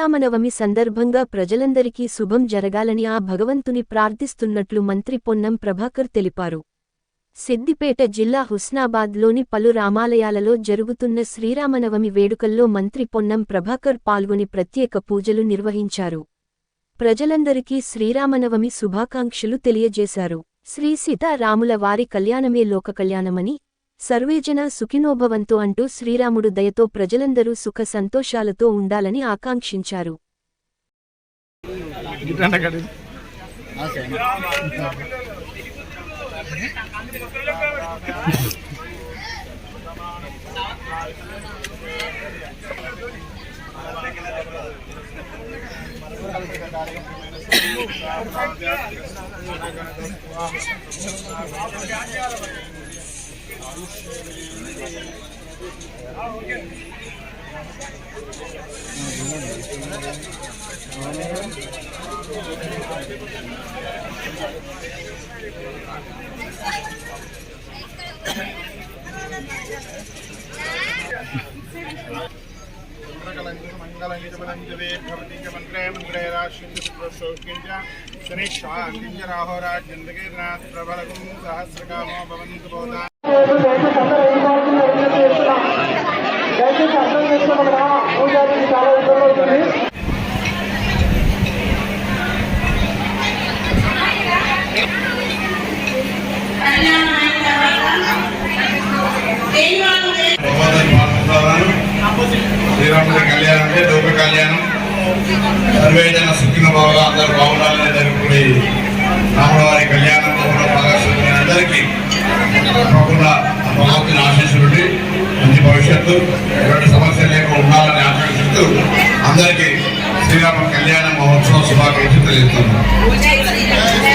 శ్రీరామనవమి సందర్భంగా ప్రజలందరికీ శుభం జరగాలని ఆ భగవంతుని ప్రార్థిస్తున్నట్లు మంత్రి పొన్నం ప్రభాకర్ తెలిపారు. సిద్దిపేట జిల్లా హుస్నాబాద్లోని పలు రామాలయాలలో జరుగుతున్న శ్రీరామనవమి వేడుకల్లో మంత్రి పొన్నం ప్రభాకర్ పాల్గొని ప్రత్యేక పూజలు నిర్వహించారు. ప్రజలందరికీ శ్రీరామనవమి శుభాకాంక్షలు తెలియజేశారు. శ్రీ సీతారాముల వారి కళ్యాణమే లోక కళ్యాణమని, సర్వేజన సుఖినోభవంతో అంటూ శ్రీరాముడు దయతో ప్రజలందరూ సుఖ సంతోషాలతో ఉండాలని ఆకాంక్షించారు. శ్రీరాముడి కళ్యాణం అంటే లోక కళ్యాణం, సర్వేజన సుఖిన బాగా అందరూ బాగుండాలని జరుగుతుంది. రాముల వారి కళ్యాణంలో ఉన్న భాగస్వామ్యం అందరికీ తప్పకుండా భగవంతుని ఆశీస్సులుండి మంచి భవిష్యత్తు, ఎటువంటి సమస్యలు లేకుండా ఉండాలని ఆకాంక్షిస్తూ అందరికీ శ్రీరామ కళ్యాణ మహోత్సవం శుభాకాంక్షలు తెలియజేస్తున్నాను.